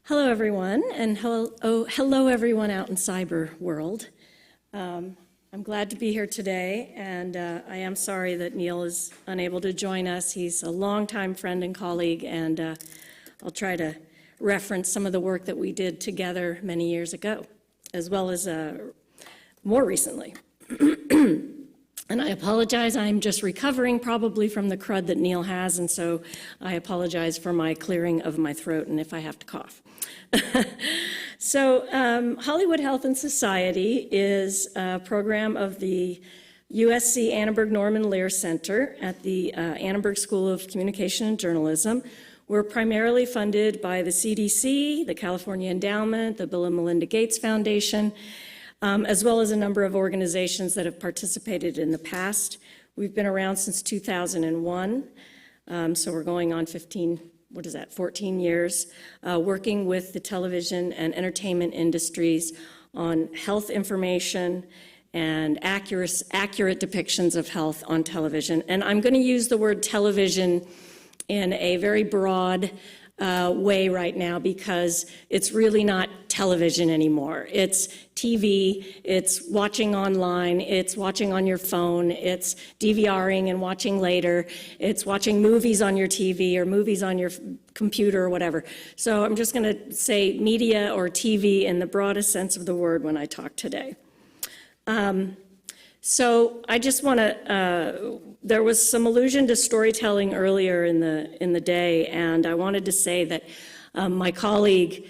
Hello, everyone, and hello, everyone out in cyber world. I'm glad to be here today, and I am sorry that Neil is unable to join us. He's a longtime friend and colleague, and I'll try to reference some of the work that we did together many years ago, as well as more recently. And I apologize, I'm just recovering probably from the crud that Neil has, and so I apologize for my clearing of my throat and if I have to cough. So Hollywood Health and Society is a program of the USC Annenberg Norman Lear Center at the Annenberg School of Communication and Journalism. We're primarily funded by the CDC, the California Endowment, the Bill and Melinda Gates Foundation, as well as a number of organizations that have participated in the past. We've been around since 2001, so we're going on 14 years, working with the television and entertainment industries on health information and accurate depictions of health on television. And I'm going to use the word television in a very broad way right now because it's really not television anymore. It's TV, it's watching online, it's watching on your phone, it's DVRing and watching later, it's watching movies on your TV or movies on your computer or whatever. So I'm just going to say media or TV in the broadest sense of the word when I talk today. So I just want to, there was some allusion to storytelling earlier in the day, and I wanted to say that my colleague,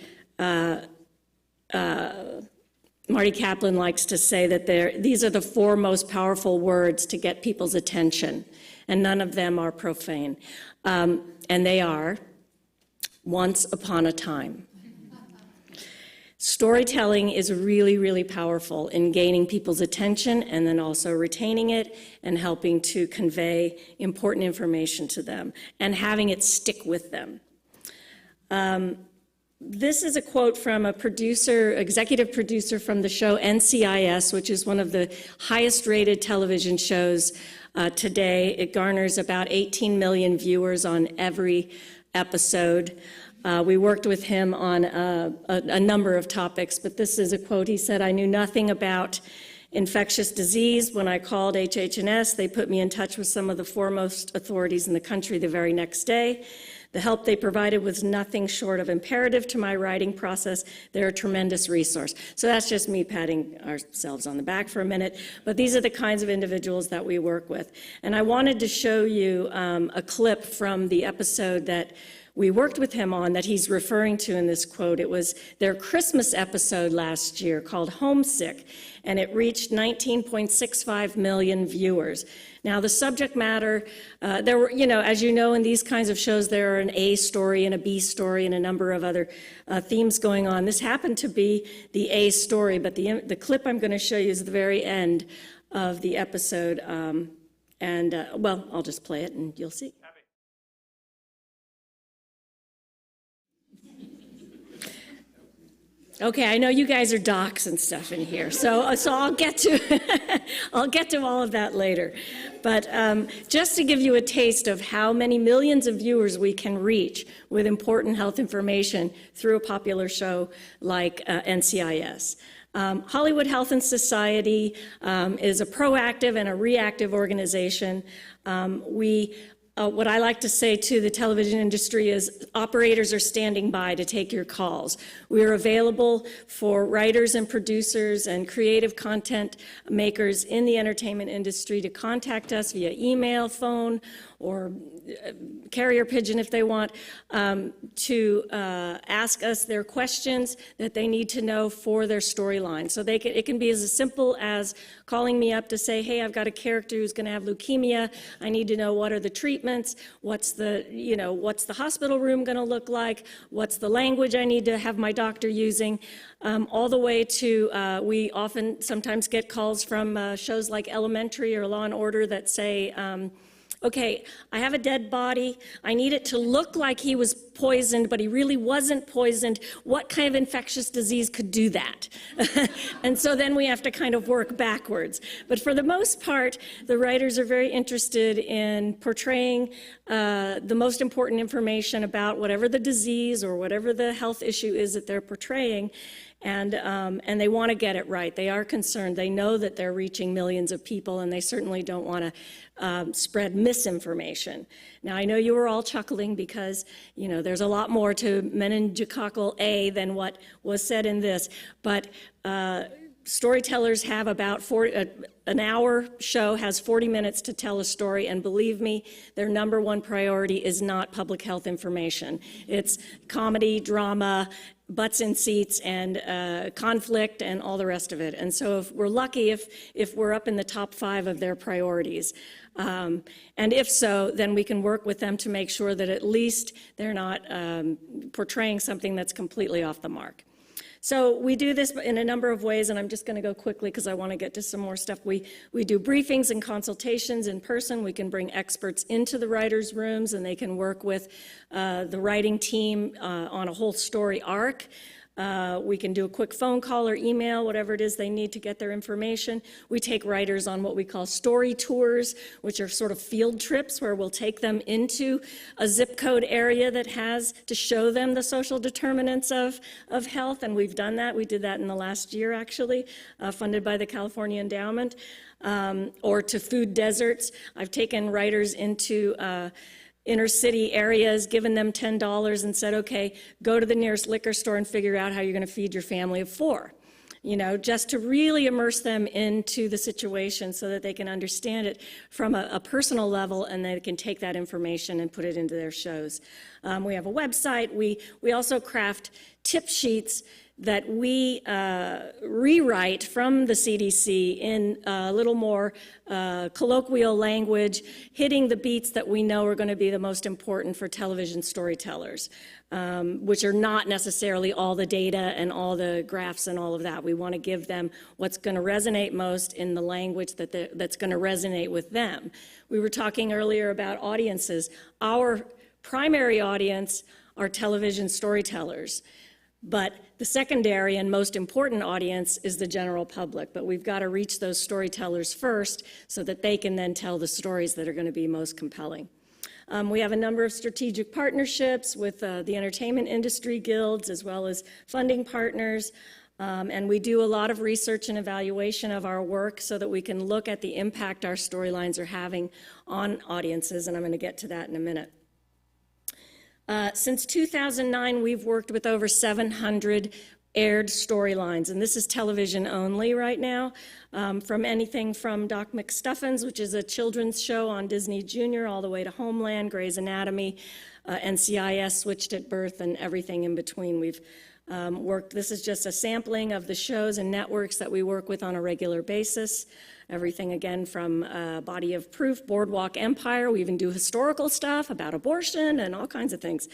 Marty Kaplan, likes to say that these are the four most powerful words to get people's attention, and none of them are profane. And they are, once upon a time. Storytelling is really, really powerful in gaining people's attention and then also retaining it and helping to convey important information to them and having it stick with them. This is a quote from a executive producer from the show NCIS, which is one of the highest rated television shows today. It garners about 18 million viewers on every episode. We worked with him on a number of topics, but this is a quote. He said, "I knew nothing about infectious disease. When I called HH&S, they put me in touch with some of the foremost authorities in the country the very next day. The help they provided was nothing short of imperative to my writing process. They're a tremendous resource." So that's just me patting ourselves on the back for a minute, but these are the kinds of individuals that we work with. And I wanted to show you a clip from the episode that we worked with him on that he's referring to in this quote. It was their Christmas episode last year called Homesick, and it reached 19.65 million viewers. Now, the subject matter, there were, as you know, in these kinds of shows, there are an A story and a B story and a number of other themes going on. This happened to be the A story, but the clip I'm going to show you is the very end of the episode. Well, I'll just play it and you'll see. Okay, I know you guys are docs and stuff in here, so I'll get to I'll get to all of that later. But just to give you a taste of how many millions of viewers we can reach with important health information through a popular show like NCIS. Hollywood Health and Society is a proactive and a reactive organization. What I like to say to the television industry is operators are standing by to take your calls. We are available for writers and producers and creative content makers in the entertainment industry to contact us via email, phone, or carrier pigeon if they want, to ask us their questions that they need to know for their storyline. So it can be as simple as calling me up to say, hey, I've got a character who's going to have leukemia. I need to know what are the treatments, what's the hospital room going to look like, what's the language I need to have my doctor using, all the way to we sometimes get calls from shows like Elementary or Law and Order that say, okay, I have a dead body. I need it to look like he was poisoned, but he really wasn't poisoned. What kind of infectious disease could do that? And so then we have to kind of work backwards. But for the most part, the writers are very interested in portraying the most important information about whatever the disease or whatever the health issue is that they're portraying. And they want to get it right. They are concerned. They know that they're reaching millions of people, and they certainly don't want to spread misinformation. Now, I know you were all chuckling because, you know, there's a lot more to meningococcal A than what was said in this. But storytellers have about an hour show has 40 minutes to tell a story, and believe me, their number one priority is not public health information. It's comedy, drama, butts in seats, and conflict, and all the rest of it. And so if we're lucky if we're up in the top 5 of their priorities. And if so, then we can work with them to make sure that at least they're not portraying something that's completely off the mark. So we do this in a number of ways, and I'm just going to go quickly because I want to get to some more stuff. We do briefings and consultations in person. We can bring experts into the writers' rooms, and they can work with the writing team on a whole story arc. We can do a quick phone call or email, whatever it is they need to get their information. We take writers on what we call story tours, which are sort of field trips where we'll take them into a zip code area that has to show them the social determinants of health, and we've done that. We did that in the last year, actually, funded by the California Endowment, or to food deserts. I've taken writers into inner city areas, given them $10 and said, okay, go to the nearest liquor store and figure out how you're going to feed your family of 4. You know, just to really immerse them into the situation so that they can understand it from a personal level, and they can take that information and put it into their shows. We have a website. We also craft tip sheets that we rewrite from the CDC in a little more colloquial language, hitting the beats that we know are going to be the most important for television storytellers, which are not necessarily all the data and all the graphs and all of that. We want to give them what's going to resonate most in the language that's going to resonate with them. We were talking earlier about audiences. Our primary audience are television storytellers. But the secondary and most important audience is the general public. But we've got to reach those storytellers first so that they can then tell the stories that are going to be most compelling. We have a number of strategic partnerships with the entertainment industry guilds as well as funding partners. And we do a lot of research and evaluation of our work so that we can look at the impact our storylines are having on audiences. And I'm going to get to that in a minute. Since 2009, we've worked with over 700 aired storylines, and this is television only right now, from anything from Doc Mcstuffins, which is a children's show on Disney Junior, all the way to Homeland, Grey's Anatomy, NCIS, Switched at Birth, and everything in between. We've worked, this is just a sampling of the shows and networks that we work with on a regular basis. Everything, again, from Body of Proof, Boardwalk Empire. We even do historical stuff about abortion and all kinds of things.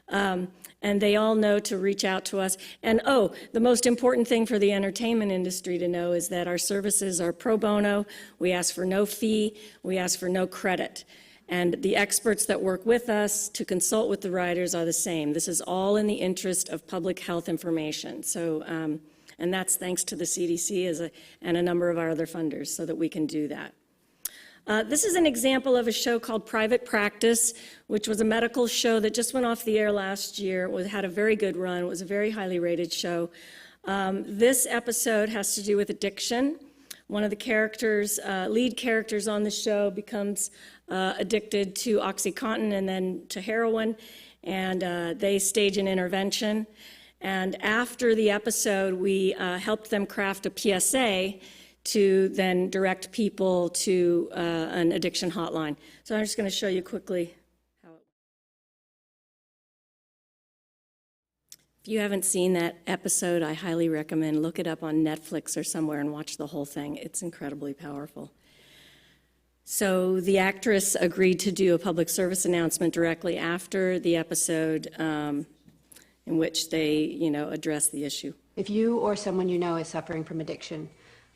And they all know to reach out to us. And, oh, the most important thing for the entertainment industry to know is that our services are pro bono. We ask for no fee. We ask for no credit. And the experts that work with us to consult with the writers are the same. This is all in the interest of public health information. So, and that's thanks to the CDC and a number of our other funders so that we can do that. This is an example of a show called Private Practice, which was a medical show that just went off the air last year. It had a very good run. It was a very highly rated show. This episode has to do with addiction. One of the characters, lead characters on the show, becomes addicted to OxyContin and then to heroin, and they stage an intervention. And after the episode, we helped them craft a PSA to then direct people to an addiction hotline. So I'm just going to show you quickly how it. If you haven't seen that episode, I highly recommend look it up on Netflix or somewhere and watch the whole thing. It's incredibly powerful. So the actress agreed to do a public service announcement directly after the episode, in which they, address the issue. If you or someone you know is suffering from addiction,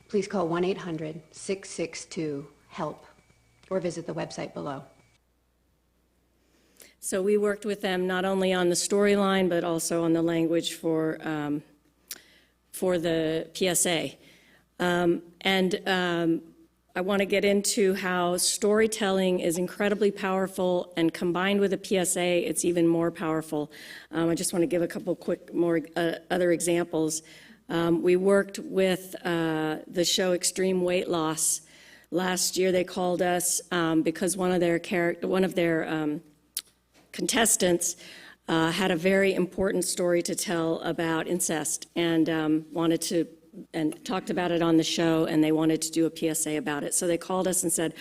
please call 1-800-662-HELP. or visit the website below. So we worked with them not only on the storyline, but also on the language for the PSA. I want to get into how storytelling is incredibly powerful, and combined with a PSA, it's even more powerful. I just want to give a couple quick more other examples. We worked with the show Extreme Weight Loss. Last year they called us because one of their contestants had a very important story to tell about incest, and talked about it on the show, and they wanted to do a PSA about it. So they called us and said,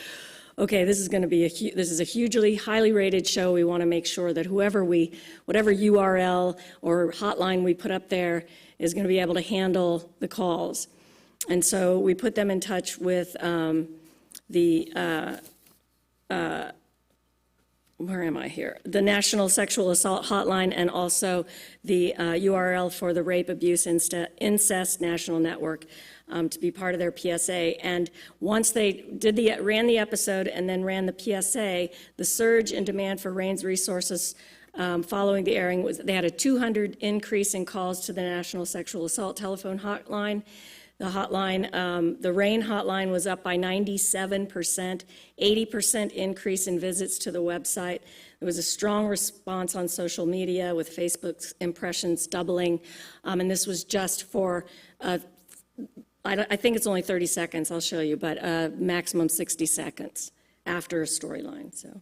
okay, this is going to be this is a hugely highly rated show. We want to make sure that whatever URL or hotline we put up there is going to be able to handle the calls. And so we put them in touch with the National Sexual Assault Hotline, and also the URL for the Rape, Abuse, Incest National Network to be part of their PSA. And once they ran the episode and then ran the PSA, the surge in demand for RAIN's resources following the airing they had a 200 increase in calls to the National Sexual Assault Telephone Hotline. The hotline, the RAIN hotline was up by 97%, 80% increase in visits to the website. There was a strong response on social media with Facebook's impressions doubling. And this was just for, I think it's only 30 seconds, I'll show you, but maximum 60 seconds after a storyline. So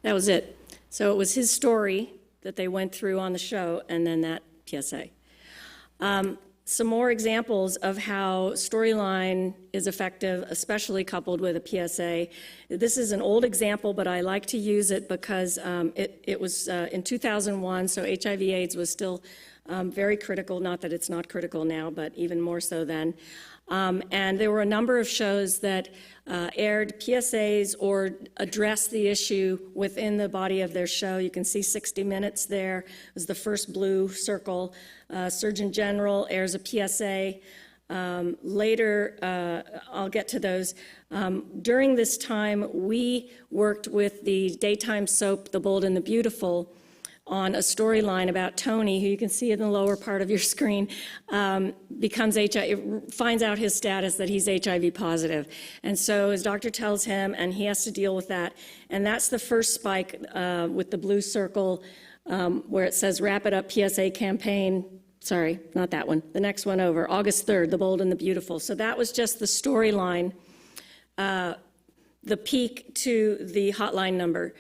that was it. So it was his story that they went through on the show, and then that PSA. Some more examples of how storyline is effective, especially coupled with a PSA. This is an old example, but I like to use it because it was in 2001, so HIV/AIDS was still very critical, not that it's not critical now, but even more so then. And there were a number of shows that aired PSAs or addressed the issue within the body of their show. You can see 60 Minutes there. It was the first blue circle. Surgeon General airs a PSA. Later, I'll get to those. During this time, we worked with the daytime soap, The Bold and the Beautiful, on a storyline about Tony, who you can see in the lower part of your screen, finds out his status that he's HIV positive. And so his doctor tells him, and he has to deal with that. And that's the first spike with the blue circle where it says, "Wrap It Up PSA campaign." Sorry, not that one. The next one over, August 3rd, The Bold and the Beautiful. So that was just the storyline, the peak to the hotline number.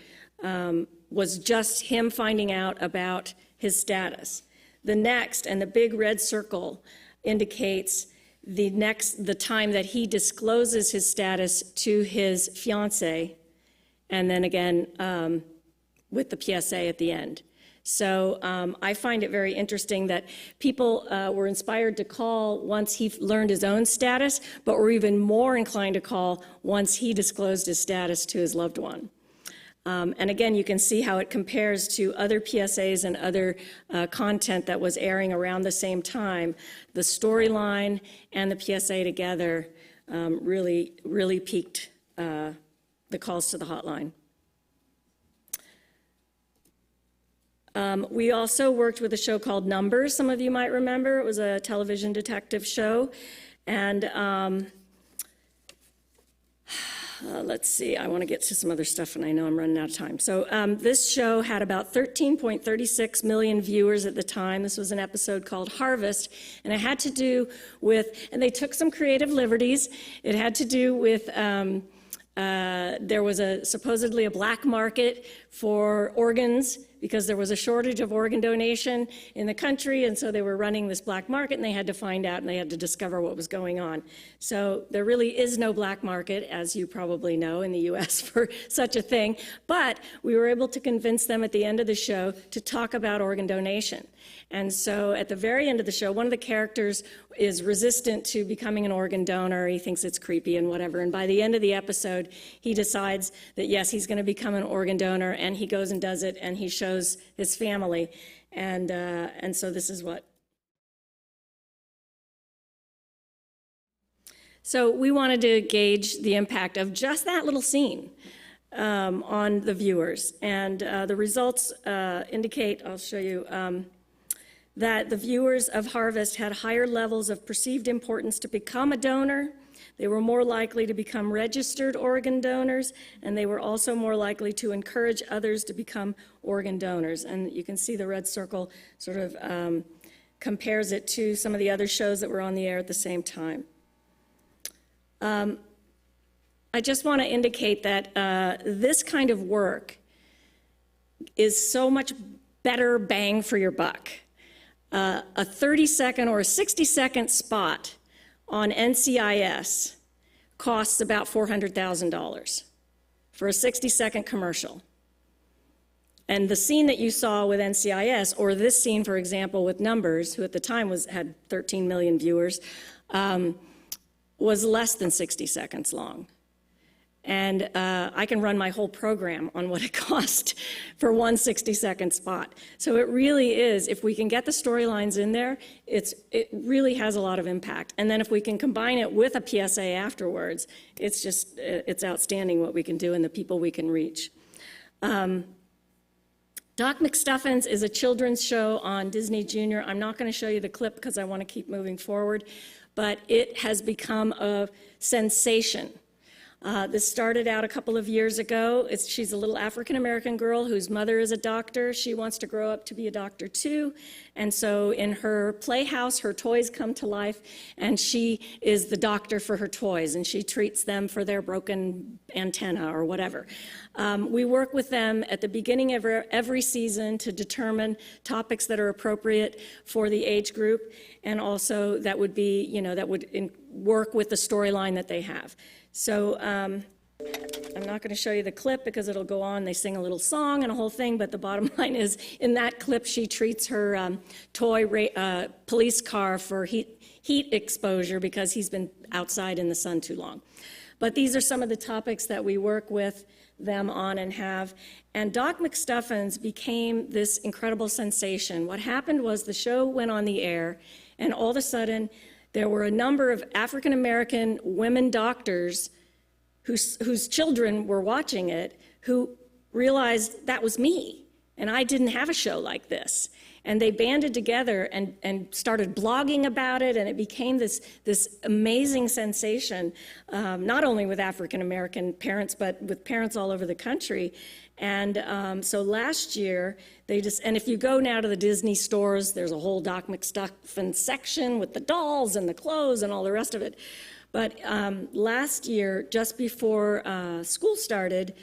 Was just him finding out about his status. The next, and the big red circle, indicates the time that he discloses his status to his fiancée, and then again with the PSA at the end. So I find it very interesting that people were inspired to call once he learned his own status, but were even more inclined to call once he disclosed his status to his loved one. And again, you can see how it compares to other PSAs and other content that was airing around the same time. The storyline and the PSA together really piqued the calls to the hotline. We also worked with a show called Numbers, some of you might remember. It was a television detective show. And let's see, I want to get to some other stuff, and I know I'm running out of time. So this show had about 13.36 million viewers at the time. This was an episode called Harvest, and it had to do with, and they took some creative liberties. It had to do with, there was supposedly a black market for organs because there was a shortage of organ donation in the country, and so they were running this black market, and they had to find out, and they had to discover what was going on. So there really is no black market, as you probably know, in the U.S. for such a thing, but we were able to convince them at the end of the show to talk about organ donation. And so at the very end of the show, one of the characters is resistant to becoming an organ donor. He thinks it's creepy and whatever. And by the end of the episode, he decides that, yes, he's going to become an organ donor, and he goes and does it, and he shows his family. And so this is what. So we wanted to gauge the impact of just that little scene on the viewers. And the results indicate, I'll show you, that the viewers of Harvest had higher levels of perceived importance to become a donor. They were more likely to become registered organ donors, and they were also more likely to encourage others to become organ donors. And you can see the red circle sort of compares it to some of the other shows that were on the air at the same time. I just want to indicate that this kind of work is so much better bang for your buck. A 30-second or a 60-second spot on NCIS costs about $400,000 for a 60-second commercial. And the scene that you saw with NCIS, or this scene, for example, with Numbers, who at the time had 13 million viewers, was less than 60 seconds long. And I can run my whole program on what it cost for one 60-second spot. So it really is, if we can get the storylines in there, it really has a lot of impact. And then if we can combine it with a PSA afterwards, it's outstanding what we can do and the people we can reach. Doc Mcstuffins is a children's show on Disney Junior. I'm not going to show you the clip because I want to keep moving forward, but it has become a sensation. This started out a couple of years ago. She's a little African-American girl whose mother is a doctor. She wants to grow up to be a doctor too. And so in her playhouse, her toys come to life, and she is the doctor for her toys, and she treats them for their broken antenna or whatever. We work with them at the beginning of every season to determine topics that are appropriate for the age group, and also that would be, that would work with the storyline that they have. So I'm not going to show you the clip because it'll go on. They sing a little song and a whole thing, but the bottom line is, in that clip, she treats her toy police car for heat exposure because he's been outside in the sun too long. But these are some of the topics that we work with them on and have. And Doc Mcstuffins became this incredible sensation. What happened was the show went on the air, and all of a sudden, there were a number of African-American women doctors whose children were watching it who realized that was me, and I didn't have a show like this. And they banded together and started blogging about it, and it became this amazing sensation, not only with African-American parents, but with parents all over the country. And so last year, and if you go now to the Disney stores, there's a whole Doc Mcstuffins section with the dolls and the clothes and all the rest of it. But last year, just before school started,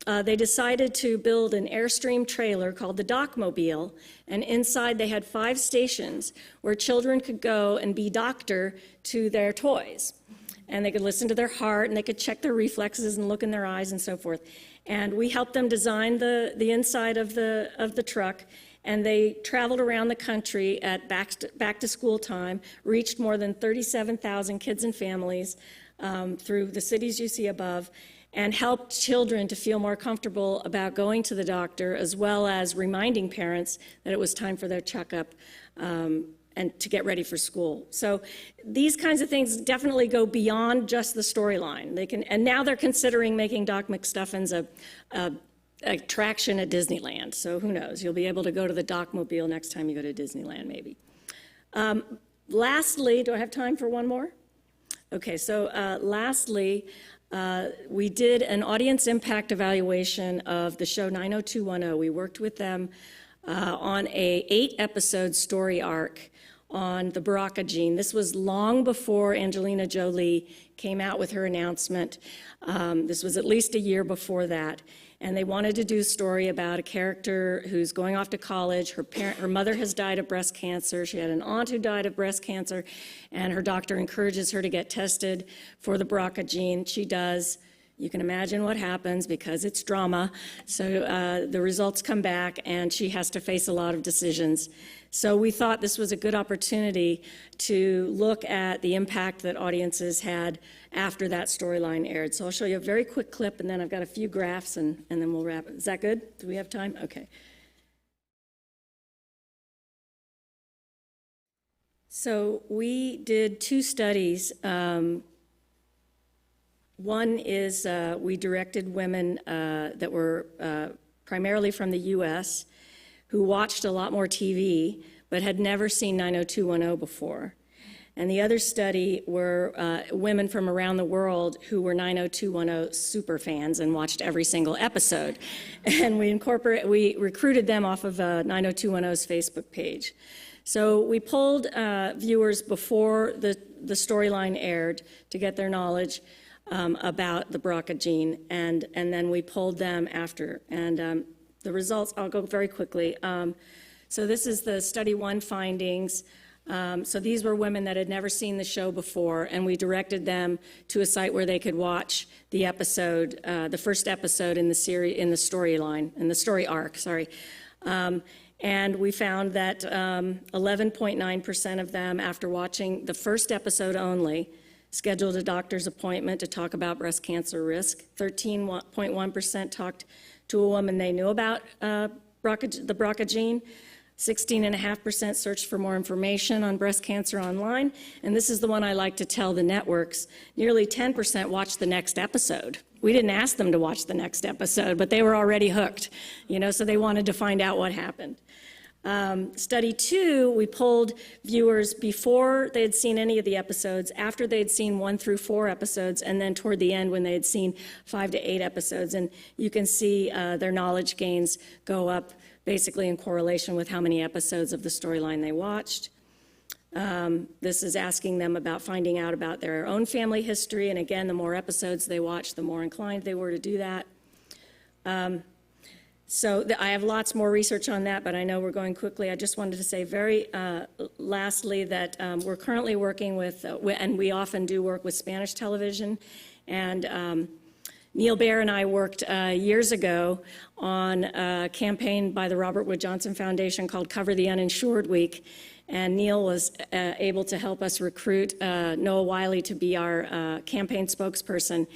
they decided to build an Airstream trailer called the Docmobile, and inside they had 5 stations where children could go and be doctor to their toys. And they could listen to their heart, and they could check their reflexes and look in their eyes and so forth. And we helped them design the inside of the truck, and they traveled around the country at back to school time, reached more than 37,000 kids and families through the cities you see above, and helped children to feel more comfortable about going to the doctor, as well as reminding parents that it was time for their checkup and to get ready for school. So these kinds of things definitely go beyond just the storyline. And now they're considering making Doc Mcstuffins a attraction at Disneyland. So who knows? You'll be able to go to the Docmobile next time you go to Disneyland, maybe. Lastly, do I have time for one more? Okay, so lastly, we did an audience impact evaluation of the show 90210. We worked with them on a 8-episode story arc on the BRCA gene. This was long before Angelina Jolie came out with her announcement. This was at least a year before that. And they wanted to do a story about a character who's going off to college. Her mother has died of breast cancer. She had an aunt who died of breast cancer, and her doctor encourages her to get tested for the BRCA gene. She does. You can imagine what happens because it's drama. So the results come back, and she has to face a lot of decisions. So we thought this was a good opportunity to look at the impact that audiences had after that storyline aired. So I'll show you a very quick clip, and then I've got a few graphs, and then we'll wrap it. Is that good? Do we have time? Okay. So we did 2 studies One is we directed women that were primarily from the U.S. who watched a lot more TV but had never seen 90210 before. And the other study were women from around the world who were 90210 super fans and watched every single episode. And we recruited them off of 90210's Facebook page. So we polled viewers before the storyline aired to get their knowledge about the BRCA gene, and then we polled them after. And the results, I'll go very quickly. So this is the study 1 findings. So these were women that had never seen the show before, and we directed them to a site where they could watch the episode, the first episode in the series, in the storyline, in the story arc, sorry. And we found that 11.9% of them, after watching the first episode only, scheduled a doctor's appointment to talk about breast cancer risk. 13.1% talked to a woman they knew about the BRCA gene. 16.5% searched for more information on breast cancer online. And this is the one I like to tell the networks. Nearly 10% watched the next episode. We didn't ask them to watch the next episode, but they were already hooked, so they wanted to find out what happened. Study 2, we polled viewers before they had seen any of the episodes, after they had seen 1 through 4 episodes, and then toward the end when they had seen 5 to 8 episodes. And you can see their knowledge gains go up basically in correlation with how many episodes of the storyline they watched. This is asking them about finding out about their own family history, and again, the more episodes they watched, the more inclined they were to do that. So I have lots more research on that, but I know we're going quickly. I just wanted to say very lastly that we're currently working with, and we often do work with Spanish television, and Neil Baer and I worked years ago on a campaign by the Robert Wood Johnson Foundation called Cover the Uninsured Week, and Neil was able to help us recruit Noah Wiley to be our campaign spokesperson.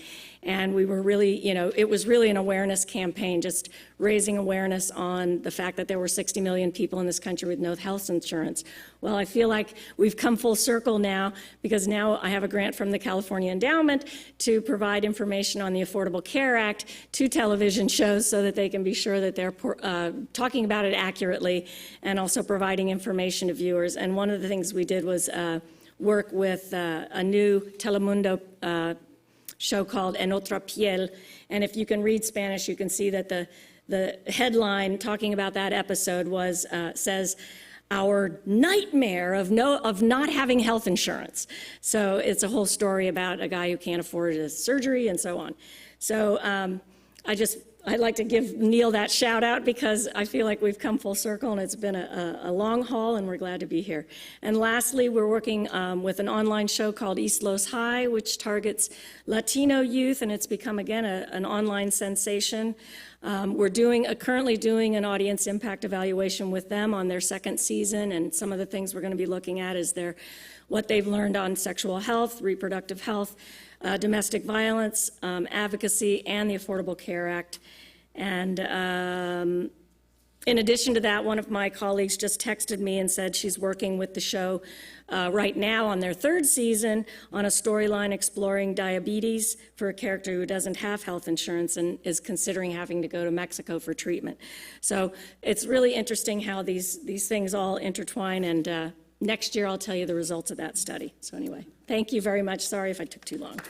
And we were really, it was really an awareness campaign, just raising awareness on the fact that there were 60 million people in this country with no health insurance. Well, I feel like we've come full circle now, because now I have a grant from the California Endowment to provide information on the Affordable Care Act to television shows so that they can be sure that they're talking about it accurately and also providing information to viewers. And one of the things we did was work with a new Telemundo show called En Otra Piel, and if you can read Spanish, you can see that the headline talking about that episode was says, "Our nightmare of not having health insurance." So it's a whole story about a guy who can't afford his surgery and so on. So I'd like to give Neil that shout out, because I feel like we've come full circle and it's been a long haul, and we're glad to be here. And lastly, we're working with an online show called East Los High, which targets Latino youth, and it's become, again, an online sensation. We're currently doing an audience impact evaluation with them on their second season, and some of the things we're going to be looking at is what they've learned on sexual health, reproductive health, domestic violence, advocacy, and the Affordable Care Act. And in addition to that, one of my colleagues just texted me and said she's working with the show right now on their 3rd season on a storyline exploring diabetes for a character who doesn't have health insurance and is considering having to go to Mexico for treatment. So it's really interesting how these things all intertwine, and next year I'll tell you the results of that study. So anyway, thank you very much. Sorry if I took too long.